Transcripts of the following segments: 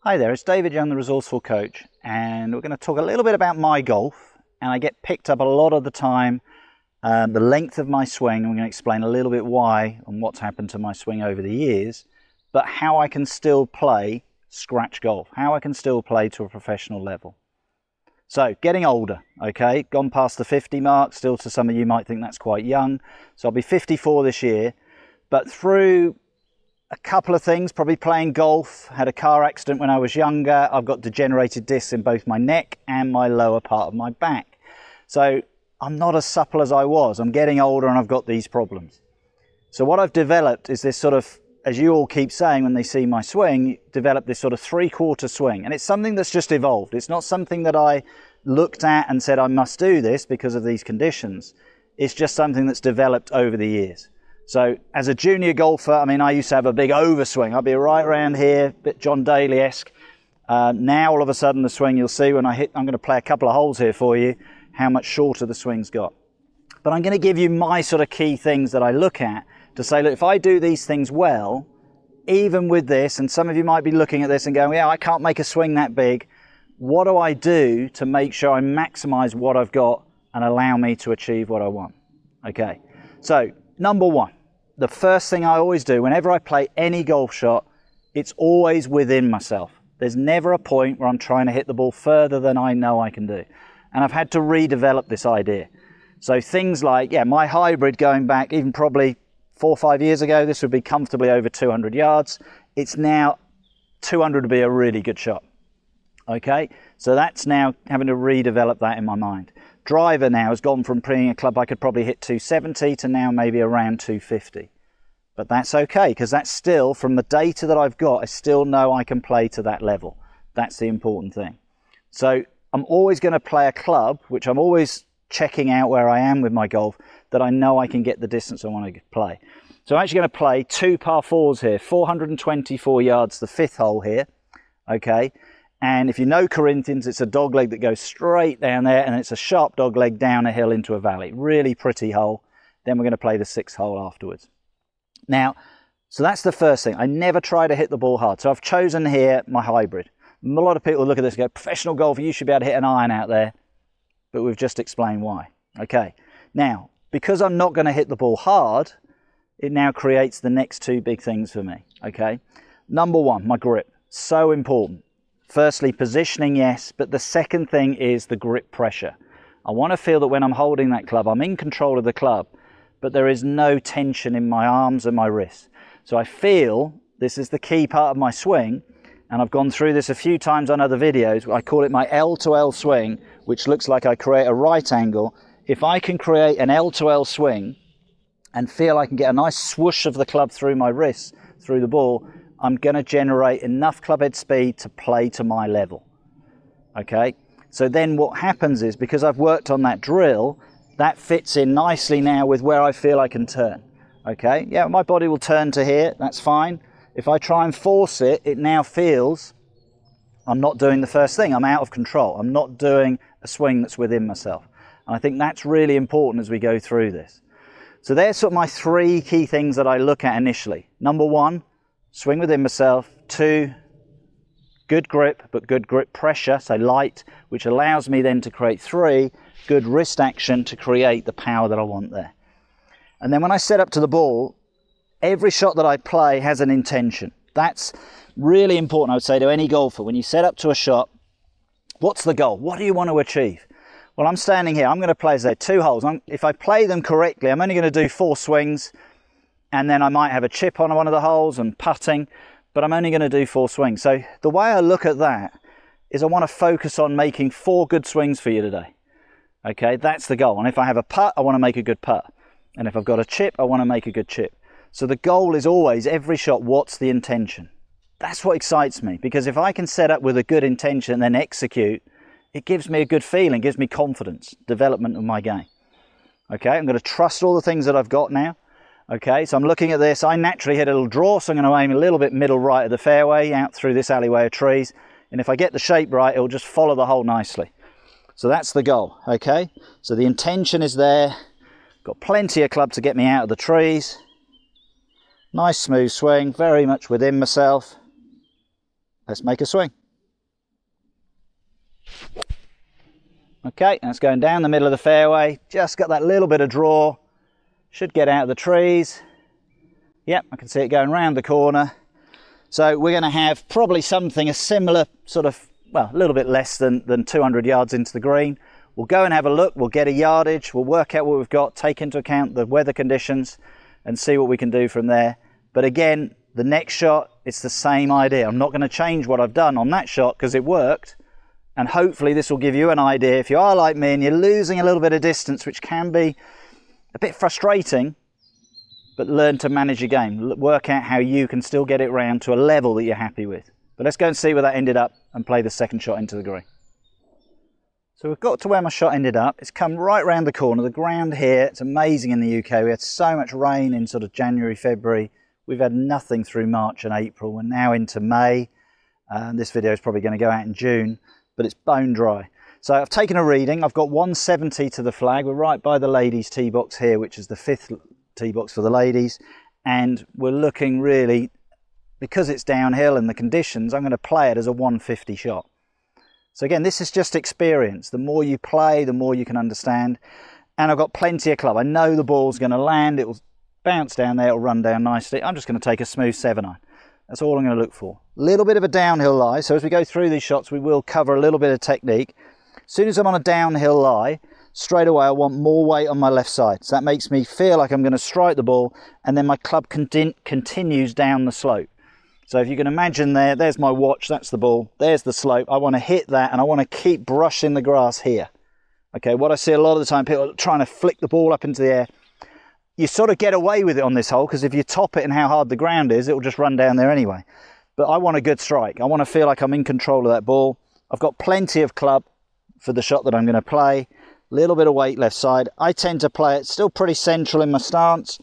Hi there, it's David Young, the Resourceful Coach, and we're going to talk a little bit about my golf. And I get picked up a lot of the time, the length of my swing. I'm going to explain a little bit why and what's happened to my swing over the years, but how I can still play scratch golf, how I can still play to a professional level. So, getting older, okay, gone past the 50 mark, still to some of you might think that's quite young. So I'll be 54 this year, but through a couple of things, probably playing golf, had a car accident when I was younger, I've got degenerated discs in both my neck and my lower part of my back. So I'm not as supple as I was, I'm getting older and I've got these problems. So what I've developed is this sort of, as you all keep saying when they see my swing, develop this sort of three-quarter swing. And it's something that's just evolved. It's not something that I looked at and said I must do this because of these conditions. It's just something that's developed over the years. So as a junior golfer, I mean, I used to have a big overswing. I'd be right around here, a bit John Daly-esque. Now all of a sudden the swing, you'll see when I hit, I'm going to play a couple of holes here for you, how much shorter the swing's got. But I'm going to give you my sort of key things that I look at to say, look, if I do these things well, even with this, and some of you might be looking at this and going, yeah, I can't make a swing that big. What do I do to make sure I maximize what I've got and allow me to achieve what I want? Okay, so number one, the first thing I always do whenever I play any golf shot, it's always within myself. There's never a point where I'm trying to hit the ball further than I know I can do. And I've had to redevelop this idea. So things like, yeah, my hybrid going back even probably 4 or 5 years ago, this would be comfortably over 200 yards. It's now 200 to be a really good shot. Okay, so that's now having to redevelop that in my mind. Driver now has gone from being a club I could probably hit 270 to now maybe around 250. But that's okay, because that's still, from the data that I've got, I still know I can play to that level. That's the important thing. So I'm always going to play a club, which I'm always checking out where I am with my golf, that I know I can get the distance I want to play. So I'm actually going to play 2 par 4s here, 424 yards, the 5th hole here, okay? And if you know Corinthians, it's a dogleg that goes straight down there, and it's a sharp dogleg down a hill into a valley. Really pretty hole. Then we're going to play the 6th hole afterwards. Now, so that's the first thing. I never try to hit the ball hard. So I've chosen here my hybrid. A lot of people look at this and go, professional golfer, you should be able to hit an iron out there. But we've just explained why. Okay. Now, because I'm not going to hit the ball hard, it now creates the next 2 big things for me. Okay. Number one, my grip. So important. Firstly, positioning, yes, but the second thing is the grip pressure. I want to feel that when I'm holding that club, I'm in control of the club, but there is no tension in my arms and my wrists. So I feel, this is the key part of my swing, and I've gone through this a few times on other videos. I call it my L to L swing, which looks like I create a right angle. If I can create an L to L swing and feel I can get a nice swoosh of the club through my wrists, through the ball, I'm going to generate enough clubhead speed to play to my level. Okay, so then what happens is, because I've worked on that drill, that fits in nicely now with where I feel I can turn. Okay, yeah, my body will turn to here, that's fine. If I try and force it, it now feels I'm not doing the first thing. I'm out of control. I'm not doing a swing that's within myself. And I think that's really important as we go through this. So there's sort of my 3 key things that I look at initially. Number one, swing within myself. 2, good grip, but good grip pressure, so light, which allows me then to create 3, good wrist action to create the power that I want there. And then when I set up to the ball, every shot that I play has an intention. That's really important, I would say, to any golfer. When you set up to a shot, what's the goal? What do you want to achieve? Well, I'm standing here. I'm going to play, say, 2 holes. If I play them correctly, I'm only going to do 4 swings, and then I might have a chip on one of the holes and putting, but I'm only going to do 4 swings. So the way I look at that is I want to focus on making 4 good swings for you today. Okay, that's the goal. And if I have a putt, I want to make a good putt. And if I've got a chip, I want to make a good chip. So the goal is always, every shot, what's the intention? That's what excites me, because if I can set up with a good intention and then execute, it gives me a good feeling, gives me confidence, development of my game. Okay, I'm going to trust all the things that I've got now. Okay, so I'm looking at this. I naturally hit a little draw, so I'm going to aim a little bit middle right of the fairway out through this alleyway of trees. And if I get the shape right, it'll just follow the hole nicely. So that's the goal, okay? So the intention is there. Got plenty of club to get me out of the trees. Nice smooth swing, very much within myself. let's make a swing. Okay, and it's going down the middle of the fairway. Just got that little bit of draw. Should get out of the trees. Yep, I can see it going round the corner. So we're going to have probably something a similar sort of, well, a little bit less than 200 yards into the green. We'll go and have a look. We'll get a yardage. We'll work out what we've got, take into account the weather conditions and see what we can do from there. But again, the next shot, it's the same idea. I'm not going to change what I've done on that shot because it worked. And hopefully this will give you an idea. If you are like me and you're losing a little bit of distance, which can be a bit frustrating, but learn to manage your game. Work out how you can still get it round to a level that you're happy with. But let's go and see where that ended up and play the second shot into the green. So we've got to where my shot ended up. It's come right round the corner. The ground here, it's amazing in the UK. We had so much rain in sort of January, February. We've had nothing through March and April. We're now into May. This video is probably going to go out in June, but it's bone dry. So I've taken a reading. I've got 170 to the flag. We're right by the ladies' tee box here, which is the 5th tee box for the ladies. And we're looking really, because it's downhill and the conditions, I'm going to play it as a 150 shot. So again, this is just experience. The more you play, the more you can understand. And I've got plenty of club. I know the ball's going to land. It will bounce down there. It'll run down nicely. I'm just going to take a smooth 7-iron. That's all I'm going to look for. A little bit of a downhill lie. So as we go through these shots, we will cover a little bit of technique. As soon as I'm on a downhill lie, straight away I want more weight on my left side. So that makes me feel like I'm going to strike the ball, and then my club continues down the slope. So if you can imagine there's my watch, that's the ball, there's the slope. I want to hit that and I want to keep brushing the grass here. Okay, what I see a lot of the time, people are trying to flick the ball up into the air. You sort of get away with it on this hole because if you top it and how hard the ground is, it will just run down there anyway. But I want a good strike. I want to feel like I'm in control of that ball. I've got plenty of club for the shot that I'm going to play. Little bit of weight left side. I tend to play it still pretty central in my stance,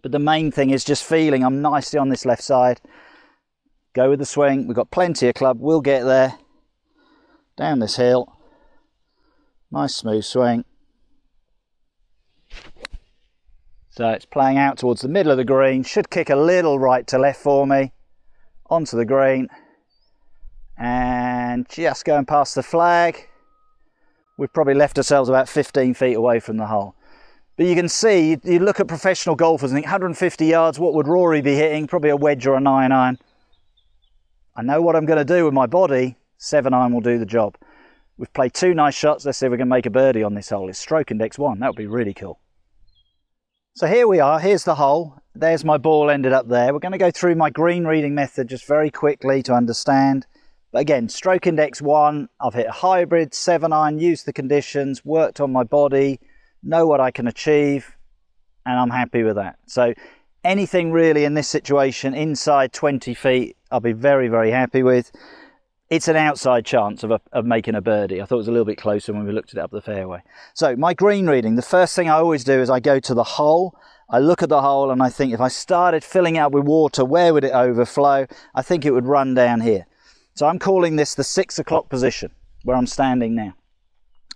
but the main thing is just feeling I'm nicely on this left side. Go with the swing. We've got plenty of club. We'll get there. Down this hill. Nice smooth swing. So it's playing out towards the middle of the green. Should kick a little right to left for me. Onto the green. And just going past the flag. We've probably left ourselves about 15 feet away from the hole. But you can see, you look at professional golfers and think 150 yards, what would Rory be hitting? Probably a wedge or a 9-iron. I know what I'm going to do with my body. 7-iron will do the job. We've played 2 nice shots. Let's see if we can make a birdie on this hole. It's stroke index 1. That would be really cool. So here we are. Here's the hole. There's my ball ended up there. We're going to go through my green reading method just very quickly to understand. But again, stroke index 1. I've hit a hybrid, 7-iron, used the conditions, worked on my body, know what I can achieve, and I'm happy with that. So anything really in this situation inside 20 feet, I'll be very, very happy with. It's an outside chance of making a birdie. I thought it was a little bit closer when we looked at it up the fairway. So my green reading, the first thing I always do is I go to the hole. I look at the hole and I think if I started filling it up with water, where would it overflow? I think it would run down here. So I'm calling this the 6 o'clock position, where I'm standing now.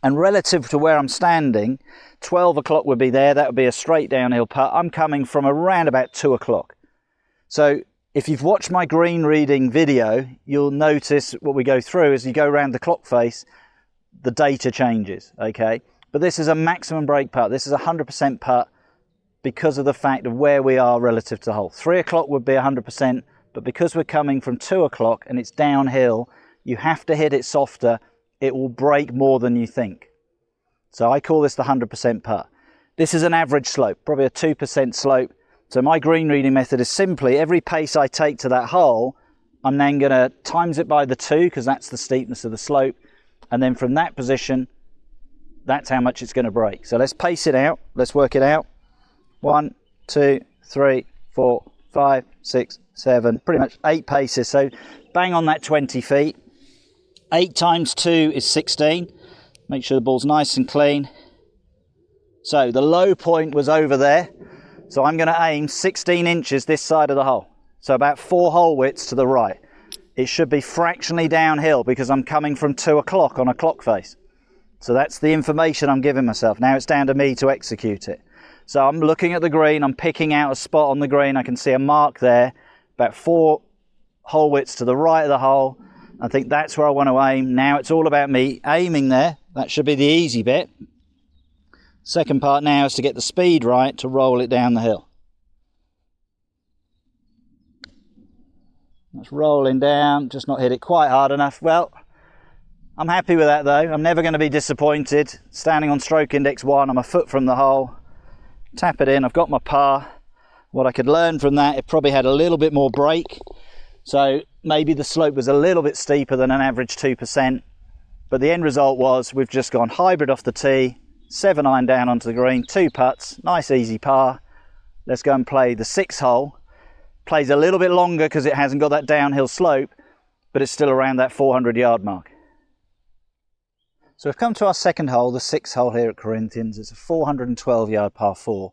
And relative to where I'm standing, 12 o'clock would be there. That would be a straight downhill putt. I'm coming from around about 2 o'clock. So if you've watched my green reading video, you'll notice what we go through as you go around the clock face, the data changes, okay? But this is a maximum break putt. This is a 100% putt because of the fact of where we are relative to the hole. 3 o'clock would be 100%, but because we're coming from 2 o'clock and it's downhill, you have to hit it softer. It will break more than you think. So I call this the 100% putt. This is an average slope, probably a 2% slope. So my green reading method is simply every pace I take to that hole, I'm then going to times it by the 2 because that's the steepness of the slope. And then from that position, that's how much it's going to break. So let's pace it out. Let's work it out. 1, 2, 3, 4, 5, 6, 7, pretty much 8 paces. So bang on that 20 feet. 8 times 2 is 16. Make sure the ball's nice and clean. So the low point was over there. So I'm going to aim 16 inches this side of the hole. So about 4 hole widths to the right. It should be fractionally downhill because I'm coming from 2 o'clock on a clock face. So that's the information I'm giving myself. Now it's down to me to execute it. So I'm looking at the green. I'm picking out a spot on the green. I can see a mark there. About 4 hole widths to the right of the hole. I think that's where I want to aim. Now it's all about me aiming there. That should be the easy bit. Second part now is to get the speed right to roll it down the hill. That's rolling down, just not hit it quite hard enough. Well, I'm happy with that though. I'm never going to be disappointed. Standing on stroke index 1, I'm a foot from the hole. Tap it in, I've got my par. What I could learn from that, it probably had a little bit more break. So maybe the slope was a little bit steeper than an average 2%. But the end result was we've just gone hybrid off the tee, 7-iron down onto the green, 2 putts, nice easy par. Let's go and play the 6th hole. Plays a little bit longer because it hasn't got that downhill slope, but it's still around that 400-yard mark. So we've come to our second hole, the 6th hole here at Corinthians. It's a 412-yard par 4.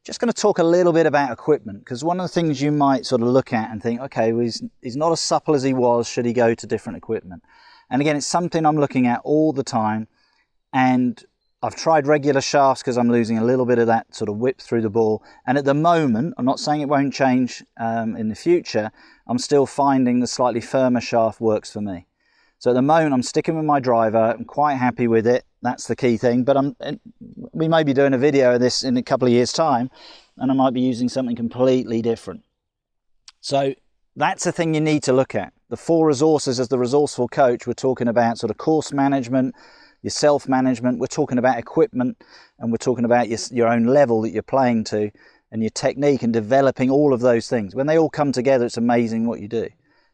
Just going to talk a little bit about equipment, because one of the things you might sort of look at and think, okay, well, he's not as supple as he was, should he go to different equipment? And again, it's something I'm looking at all the time, and I've tried regular shafts because I'm losing a little bit of that sort of whip through the ball. And at the moment, I'm not saying it won't change in the future, I'm still finding the slightly firmer shaft works for me. So at the moment, I'm sticking with my driver. I'm quite happy with it. That's the key thing. But we may be doing a video of this in a couple of years' time, and I might be using something completely different. So that's the thing you need to look at. The 4 resources as the resourceful coach, we're talking about sort of course management, your self-management, we're talking about equipment, and we're talking about your own level that you're playing to, and your technique, and developing all of those things. When they all come together, it's amazing what you do.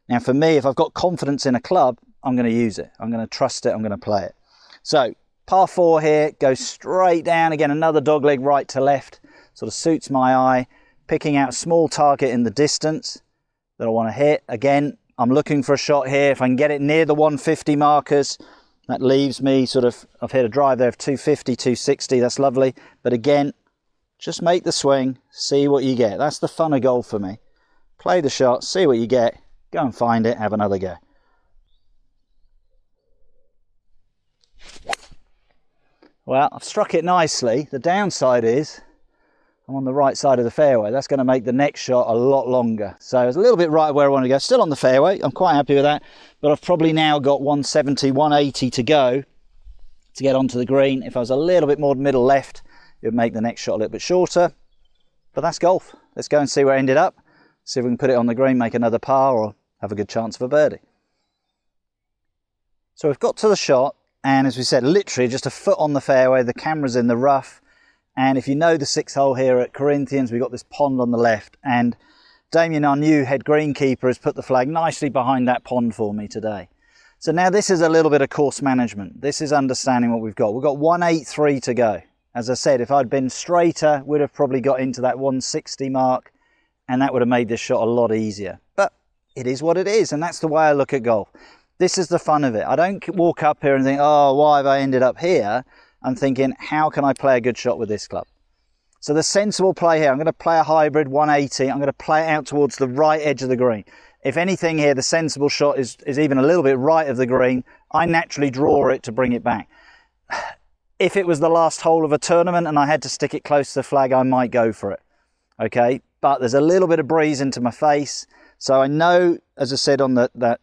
Now for me, if I've got confidence in a club, I'm going to use it. I'm going to trust it. I'm going to play it. So par 4 here, goes straight down. Again, another dogleg right to left. Sort of suits my eye. Picking out a small target in the distance that I want to hit. Again, I'm looking for a shot here. If I can get it near the 150 markers, that leaves me sort of, I've hit a drive there of 250, 260. That's lovely. But again, just make the swing, see what you get. That's the fun of golf for me. Play the shot, see what you get. Go and find it, have another go. Well, I've struck it nicely. The downside is I'm on the right side of the fairway. That's going to make the next shot a lot longer. So it's a little bit right where I want to go. Still on the fairway. I'm quite happy with that. But I've probably now got 170, 180 to go to get onto the green. If I was a little bit more middle left, it would make the next shot a little bit shorter. But that's golf. Let's go and see where I ended up. See if we can put it on the green, make another par, or have a good chance of a birdie. So we've got to the shot. And as we said, literally just a foot on the fairway. The camera's in the rough. And if you know the 6th hole here at Corinthians, we've got this pond on the left. And Damien, our new head greenkeeper, has put the flag nicely behind that pond for me today. So now this is a little bit of course management. This is understanding what we've got. We've got 183 to go. As I said, if I'd been straighter, we'd have probably got into that 160 mark, and that would have made this shot a lot easier. But it is what it is, and that's the way I look at golf. This is the fun of it. I don't walk up here and think, oh, why have I ended up here? I'm thinking, how can I play a good shot with this club? So the sensible play here, I'm going to play a hybrid 180. I'm going to play it out towards the right edge of the green. If anything here, the sensible shot is even a little bit right of the green. I naturally draw it to bring it back. If it was the last hole of a tournament and I had to stick it close to the flag, I might go for it. Okay, but there's a little bit of breeze into my face. So I know, as I said on that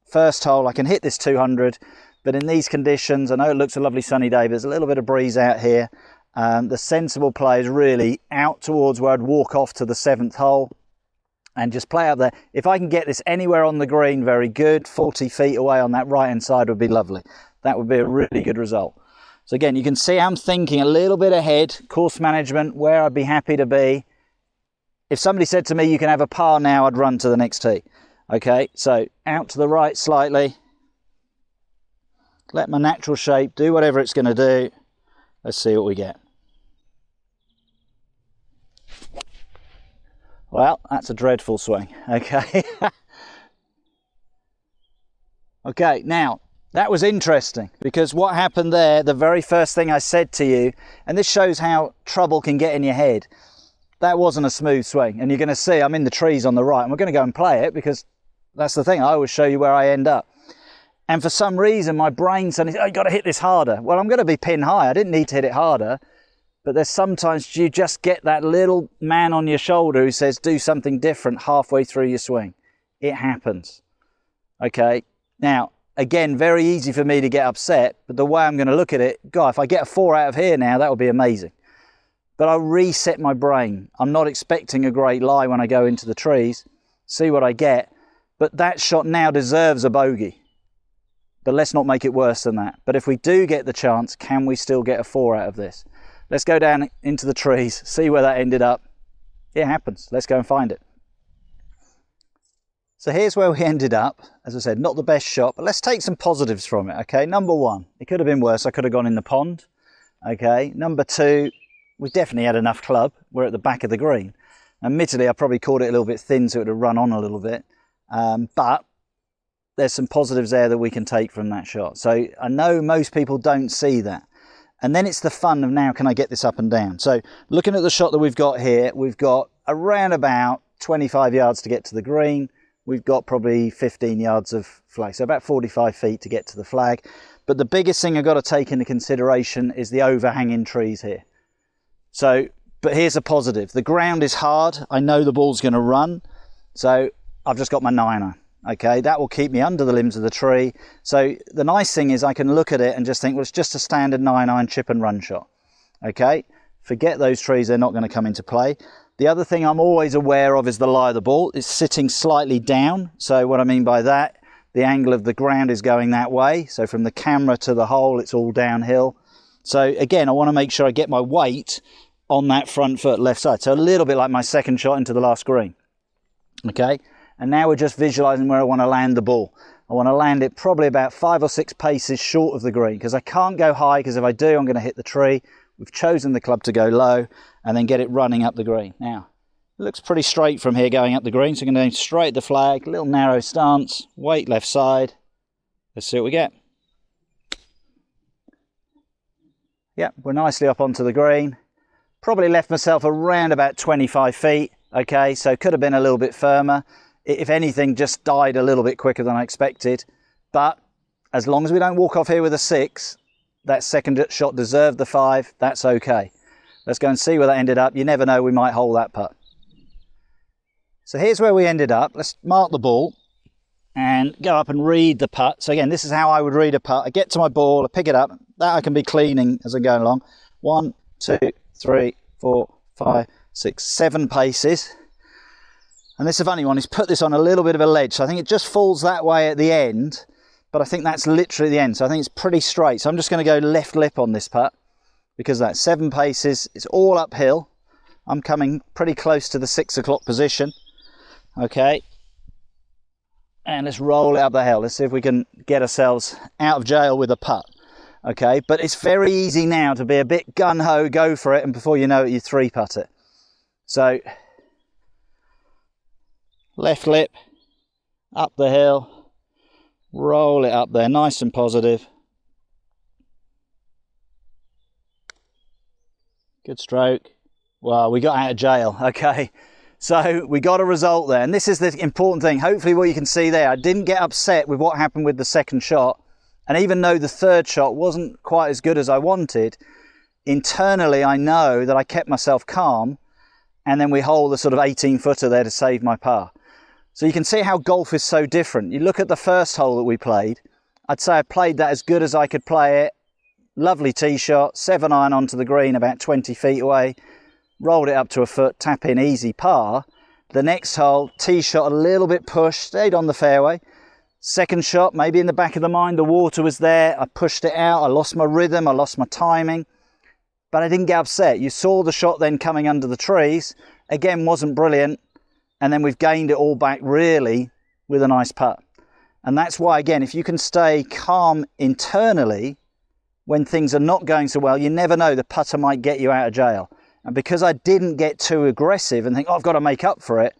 first hole, I can hit this 200. But in these conditions, I know it looks a lovely sunny day, but there's a little bit of breeze out here. The sensible play is really out towards where I'd walk off to the 7th hole and just play out there. If I can get this anywhere on the green, very good. 40 feet away on that right-hand side would be lovely. That would be a really good result. So again, you can see I'm thinking a little bit ahead, course management, where I'd be happy to be. If somebody said to me, you can have a par now, I'd run to the next tee. Okay, so out to the right slightly. Let my natural shape do whatever it's going to do. Let's see what we get. Well, that's a dreadful swing. Okay. Okay, now, that was interesting because what happened there, the very first thing I said to you, and this shows how trouble can get in your head, that wasn't a smooth swing. And you're going to see I'm in the trees on the right, and we're going to go and play it because that's the thing. I always show you where I end up. And for some reason, my brain said, oh, you've got to hit this harder. Well, I'm going to be pin high. I didn't need to hit it harder. But there's sometimes you just get that little man on your shoulder who says, do something different halfway through your swing. It happens. Okay, now, again, very easy for me to get upset, but the way I'm going to look at it, God, if I get a 4 out of here now, that would be amazing. But I'll reset my brain. I'm not expecting a great lie when I go into the trees, see what I get, but that shot now deserves a bogey. But let's not make it worse than that. But if we do get the chance, can we still get a 4 out of this? Let's go down into the trees, see where that ended up. It happens. Let's go and find it. So here's where we ended up. As I said, not the best shot, but let's take some positives from it, okay? Number 1, it could have been worse. I could have gone in the pond, okay? Number 2, we definitely had enough club. We're at the back of the green. Admittedly, I probably caught it a little bit thin, so it would have run on a little bit. But there's some positives there that we can take from that shot. So I know most people don't see that. And then it's the fun of now, can I get this up and down? So looking at the shot that we've got here, we've got around about 25 yards to get to the green. We've got probably 15 yards of flag, so about 45 feet to get to the flag. But the biggest thing I've got to take into consideration is the overhanging trees here. So, but here's a positive. The ground is hard. I know the ball's going to run. So I've just got my 9er. Okay, that will keep me under the limbs of the tree. So the nice thing is I can look at it and just think, well, it's just a standard 9-iron chip and run shot. Okay, forget those trees. They're not going to come into play. The other thing I'm always aware of is the lie of the ball. It's sitting slightly down. So what I mean by that, the angle of the ground is going that way. So from the camera to the hole, it's all downhill. So again, I want to make sure I get my weight on that front foot left side. So a little bit like my second shot into the last green. Okay, and now we're just visualizing where I want to land the ball. I want to land it probably about 5 or 6 paces short of the green, because I can't go high, because if I do, I'm going to hit the tree. We've chosen the club to go low and then get it running up the green. Now, it looks pretty straight from here going up the green, so I'm going to go straight at the flag, little narrow stance, weight left side. Let's see what we get. Yeah, we're nicely up onto the green. Probably left myself around about 25 feet. Okay, so could have been a little bit firmer. If anything, just died a little bit quicker than I expected. But as long as we don't walk off here with a 6, that second shot deserved the 5. That's okay. Let's go and see where that ended up. You never know, we might hole that putt. So here's where we ended up. Let's mark the ball and go up and read the putt. So again, this is how I would read a putt. I get to my ball, I pick it up. That I can be cleaning as I go along. 1, 2, 3, 4, 5, 6, 7 paces. And this is a funny one. He's put this on a little bit of a ledge. So I think it just falls that way at the end. But I think that's literally the end. So I think it's pretty straight. So I'm just going to go left lip on this putt, because that's 7 paces. It's all uphill. I'm coming pretty close to the 6 o'clock position. Okay. And let's roll it up the hill. Let's see if we can get ourselves out of jail with a putt. Okay. But it's very easy now to be a bit gun-ho, go for it. And before you know it, you 3-putt it. So left lip, up the hill. Roll it up there, nice and positive. Good stroke. Well, we got out of jail, okay. So we got a result there, and this is the important thing. Hopefully what you can see there, I didn't get upset with what happened with the second shot, and even though the third shot wasn't quite as good as I wanted, internally I know that I kept myself calm, and then we hole the sort of 18-footer there to save my par. So you can see how golf is so different. You look at the first hole that we played, I'd say I played that as good as I could play it. Lovely tee shot, 7-iron onto the green about 20 feet away, rolled it up to a foot, tap in, easy par. The next hole, tee shot a little bit pushed, stayed on the fairway. Second shot, maybe in the back of the mind, the water was there, I pushed it out, I lost my rhythm, I lost my timing, but I didn't get upset. You saw the shot then coming under the trees, again wasn't brilliant. And then we've gained it all back really with a nice putt. And that's why, again, if you can stay calm internally when things are not going so well, you never know, the putter might get you out of jail. And because I didn't get too aggressive and think, oh, I've got to make up for it,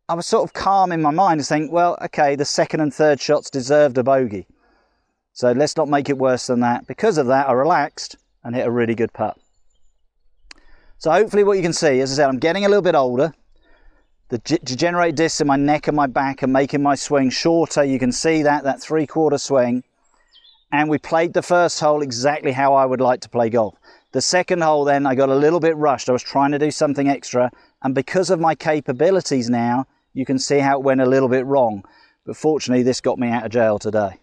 I was sort of calm in my mind and think, well, okay, the second and third shots deserved a bogey. So let's not make it worse than that. Because of that, I relaxed and hit a really good putt. So hopefully what you can see, as I said, I'm getting a little bit older. The degenerated discs in my neck and my back are making my swing shorter. You can see that 3/4 swing. And we played the first hole exactly how I would like to play golf. The second hole then, I got a little bit rushed. I was trying to do something extra. And because of my capabilities now, you can see how it went a little bit wrong. But fortunately, this got me out of jail today.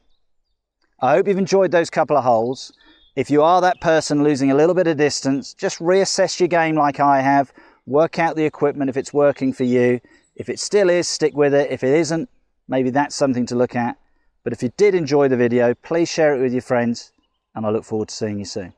I hope you've enjoyed those couple of holes. If you are that person losing a little bit of distance, just reassess your game like I have. Work out the equipment if it's working for you. If it still is, stick with it. If it isn't, maybe that's something to look at. But if you did enjoy the video, please share it with your friends, and I look forward to seeing you soon.